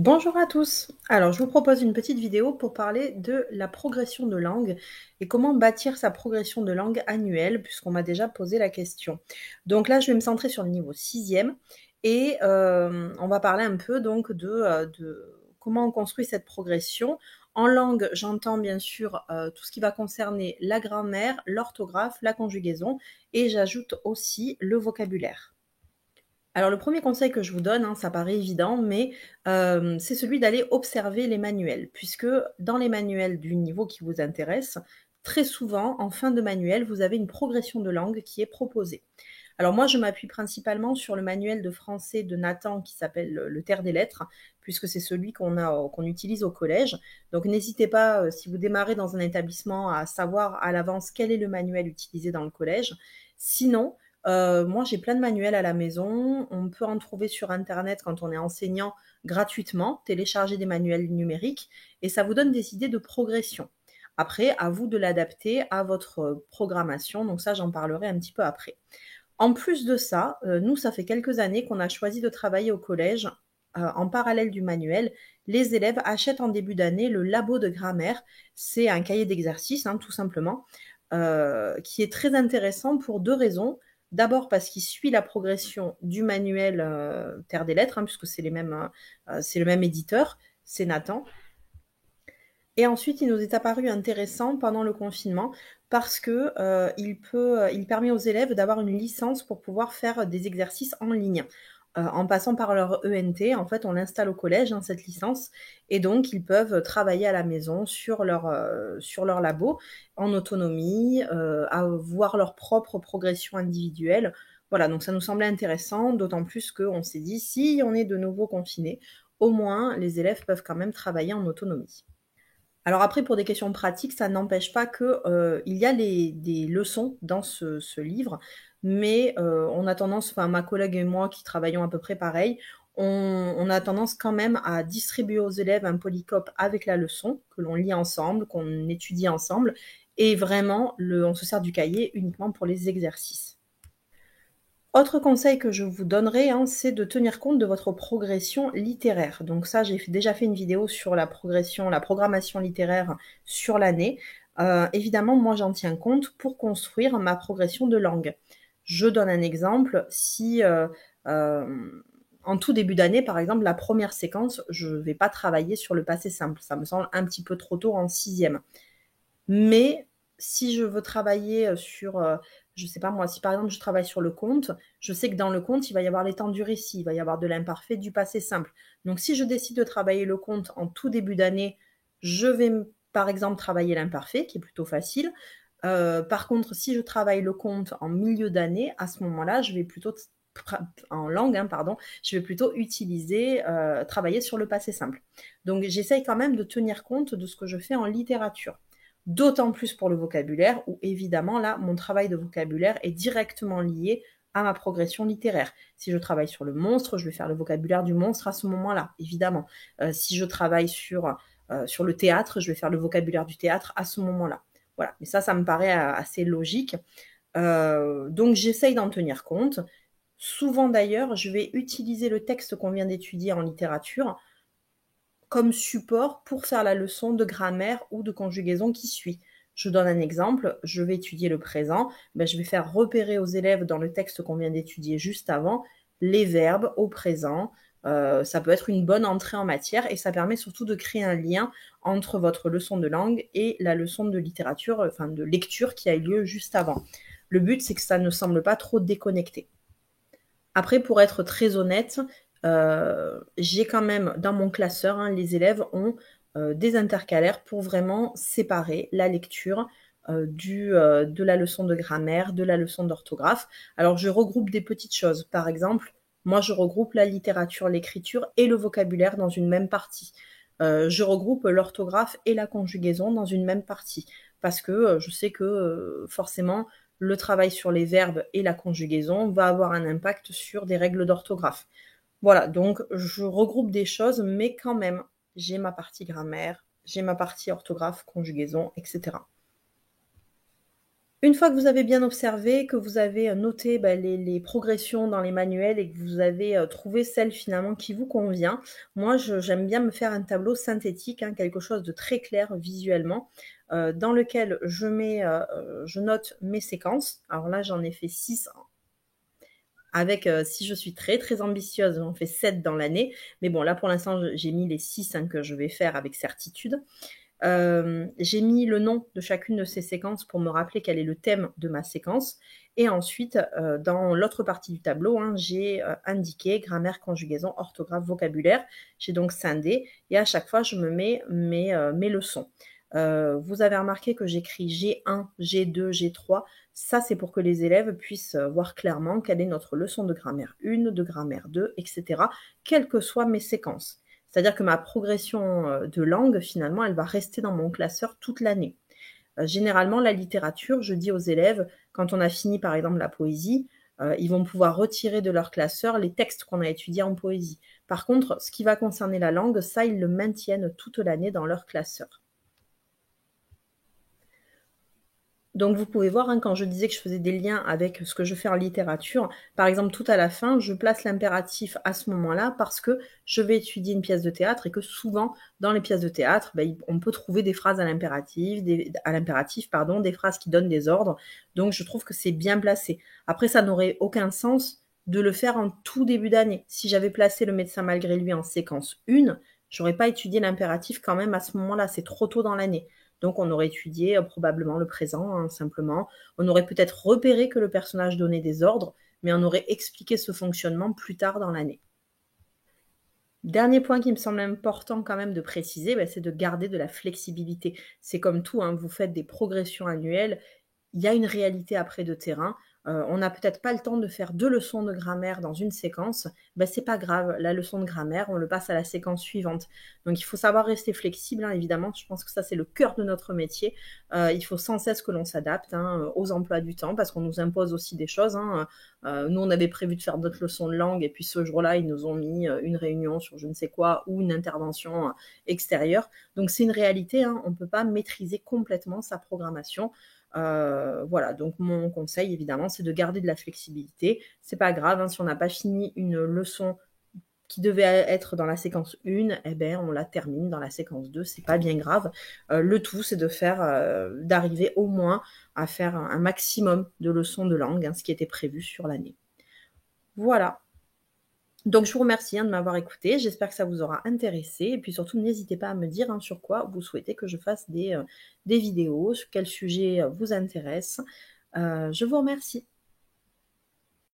Bonjour à tous. Alors, je vous propose une petite vidéo pour parler de la progression de langue et comment bâtir sa progression de langue annuelle, puisqu'on m'a déjà posé la question. Donc là, je vais me centrer sur le niveau sixième et on va parler un peu donc de comment on construit cette progression. En langue, j'entends bien sûr tout ce qui va concerner la grammaire, l'orthographe, la conjugaison et j'ajoute aussi le vocabulaire. Alors le premier conseil que je vous donne, ça paraît évident, mais c'est celui d'aller observer les manuels. Puisque dans les manuels du niveau qui vous intéresse, très souvent, en fin de manuel, vous avez une progression de langue qui est proposée. Alors moi, je m'appuie principalement sur le manuel de français de Nathan qui s'appelle Le Terre des lettres, puisque c'est celui qu'on utilise au collège. Donc n'hésitez pas, si vous démarrez dans un établissement, à savoir à l'avance quel est le manuel utilisé dans le collège. Sinon, moi j'ai plein de manuels à la maison. On peut en trouver sur internet quand on est enseignant gratuitement, télécharger des manuels numériques, et ça vous donne des idées de progression. Après, à vous de l'adapter à votre programmation. Donc ça, j'en parlerai un petit peu après. En plus de ça, nous, ça fait quelques années qu'on a choisi de travailler au collège, en parallèle du manuel. Les élèves achètent en début d'année le labo de grammaire. C'est un cahier d'exercices, tout simplement, qui est très intéressant pour 2 raisons. D'abord parce qu'il suit la progression du manuel, Terre des lettres, puisque c'est le même éditeur, c'est Nathan. Et ensuite, il nous est apparu intéressant pendant le confinement parce que il permet aux élèves d'avoir une licence pour pouvoir faire des exercices en ligne. En passant par leur ENT, en fait, on l'installe au collège, cette licence, et donc ils peuvent travailler à la maison sur leur labo en autonomie, avoir leur propre progression individuelle. Voilà, donc ça nous semblait intéressant, d'autant plus qu'on s'est dit, si on est de nouveau confiné, au moins les élèves peuvent quand même travailler en autonomie. Alors après, pour des questions pratiques, ça n'empêche pas que, il y a des leçons dans ce livre, mais on a tendance, enfin ma collègue et moi qui travaillons à peu près pareil, on a tendance quand même à distribuer aux élèves un polycope avec la leçon, que l'on lit ensemble, qu'on étudie ensemble, et vraiment, on se sert du cahier uniquement pour les exercices. Autre conseil que je vous donnerai, c'est de tenir compte de votre progression littéraire. Donc ça, j'ai déjà fait une vidéo sur la progression, la programmation littéraire sur l'année. Évidemment, moi, j'en tiens compte pour construire ma progression de langue. Je donne un exemple. Si en tout début d'année, par exemple, la première séquence, je ne vais pas travailler sur le passé simple. Ça me semble un petit peu trop tôt en sixième. Mais si je veux travailler sur, je sais pas moi, si par exemple je travaille sur le conte, je sais que dans le conte, il va y avoir les temps du récit, il va y avoir de l'imparfait, du passé simple. Donc si je décide de travailler le conte en tout début d'année, je vais par exemple travailler l'imparfait, qui est plutôt facile. Par contre, si je travaille le conte en milieu d'année, à ce moment-là, je vais plutôt en langue, pardon, je vais plutôt travailler sur le passé simple. Donc j'essaye quand même de tenir compte de ce que je fais en littérature. D'autant plus pour le vocabulaire, où évidemment, là, mon travail de vocabulaire est directement lié à ma progression littéraire. Si je travaille sur le monstre, je vais faire le vocabulaire du monstre à ce moment-là, évidemment. Si je travaille sur le théâtre, je vais faire le vocabulaire du théâtre à ce moment-là. Voilà, mais ça me paraît assez logique. Donc j'essaye d'en tenir compte. Souvent d'ailleurs, je vais utiliser le texte qu'on vient d'étudier en littérature comme support pour faire la leçon de grammaire ou de conjugaison qui suit. Je donne un exemple, je vais étudier le présent, je vais faire repérer aux élèves dans le texte qu'on vient d'étudier juste avant les verbes au présent. Ça peut être une bonne entrée en matière et ça permet surtout de créer un lien entre votre leçon de langue et la leçon de littérature, enfin de lecture qui a eu lieu juste avant. Le but, c'est que ça ne semble pas trop déconnecté. Après, pour être très honnête, j'ai quand même dans mon classeur, les élèves ont des intercalaires pour vraiment séparer la lecture de la leçon de grammaire, de la leçon d'orthographe. Alors, je regroupe des petites choses. Par exemple, moi, je regroupe la littérature, l'écriture et le vocabulaire dans une même partie. Je regroupe l'orthographe et la conjugaison dans une même partie. Parce que je sais que forcément, le travail sur les verbes et la conjugaison va avoir un impact sur des règles d'orthographe. Voilà, donc je regroupe des choses, mais quand même, j'ai ma partie grammaire, j'ai ma partie orthographe, conjugaison, etc. Une fois que vous avez bien observé, que vous avez, noté, les progressions dans les manuels et que vous avez, trouvé celle finalement qui vous convient, moi j'aime bien me faire un tableau synthétique, hein, quelque chose de très clair visuellement, dans lequel je note mes séquences. Alors là, j'en ai fait 6 avec, si je suis très, très ambitieuse, j'en fais 7 dans l'année. Mais bon, là pour l'instant, j'ai mis les 6, hein, que je vais faire avec certitude. J'ai mis le nom de chacune de ces séquences pour me rappeler quel est le thème de ma séquence. Et ensuite, dans l'autre partie du tableau, hein, j'ai indiqué grammaire, conjugaison, orthographe, vocabulaire. J'ai donc scindé et à chaque fois, je me mets mes leçons. Vous avez remarqué que j'écris G1, G2, G3. Ça, c'est pour que les élèves puissent voir clairement quelle est notre leçon de grammaire 1, de grammaire 2, etc., quelles que soient mes séquences. C'est-à-dire que ma progression de langue, finalement, elle va rester dans mon classeur toute l'année. Généralement, la littérature, je dis aux élèves, quand on a fini par exemple la poésie, ils vont pouvoir retirer de leur classeur les textes qu'on a étudiés en poésie. Par contre, ce qui va concerner la langue, ça, ils le maintiennent toute l'année dans leur classeur. Donc vous pouvez voir, hein, quand je disais que je faisais des liens avec ce que je fais en littérature, par exemple tout à la fin, je place l'impératif à ce moment-là parce que je vais étudier une pièce de théâtre et que souvent dans les pièces de théâtre, on peut trouver des phrases à l'impératif, pardon, des phrases qui donnent des ordres. Donc je trouve que c'est bien placé. Après, ça n'aurait aucun sens de le faire en tout début d'année. Si j'avais placé le médecin malgré lui en séquence 1, j'aurais pas étudié l'impératif quand même à ce moment-là, c'est trop tôt dans l'année. Donc on aurait étudié probablement le présent, hein, simplement. On aurait peut-être repéré que le personnage donnait des ordres, mais on aurait expliqué ce fonctionnement plus tard dans l'année. Dernier point qui me semble important quand même de préciser, c'est de garder de la flexibilité. C'est comme tout, hein, vous faites des progressions annuelles, il y a une réalité après de terrain. On n'a peut-être pas le temps de faire 2 leçons de grammaire dans une séquence, c'est pas grave, la leçon de grammaire, on le passe à la séquence suivante. Donc il faut savoir rester flexible, hein, évidemment, je pense que ça c'est le cœur de notre métier. Il faut sans cesse que l'on s'adapte, hein, aux emplois du temps parce qu'on nous impose aussi des choses, hein. Nous on avait prévu de faire d'autres leçons de langue et puis ce jour-là, ils nous ont mis, une réunion sur je ne sais quoi ou une intervention, extérieure. Donc c'est une réalité, hein, on ne peut pas maîtriser complètement sa programmation. Voilà, donc mon conseil évidemment, c'est de garder de la flexibilité. C'est pas grave, hein, si on n'a pas fini une leçon qui devait être dans la séquence 1, on la termine dans la séquence 2, c'est pas bien grave. Le tout, c'est de faire, d'arriver au moins à faire un maximum de leçons de langue, hein, ce qui était prévu sur l'année. Voilà. Donc je vous remercie, hein, de m'avoir écouté. J'espère que ça vous aura intéressé. Et puis surtout, n'hésitez pas à me dire, hein, sur quoi vous souhaitez que je fasse des vidéos, sur quel sujet vous intéresse. Je vous remercie.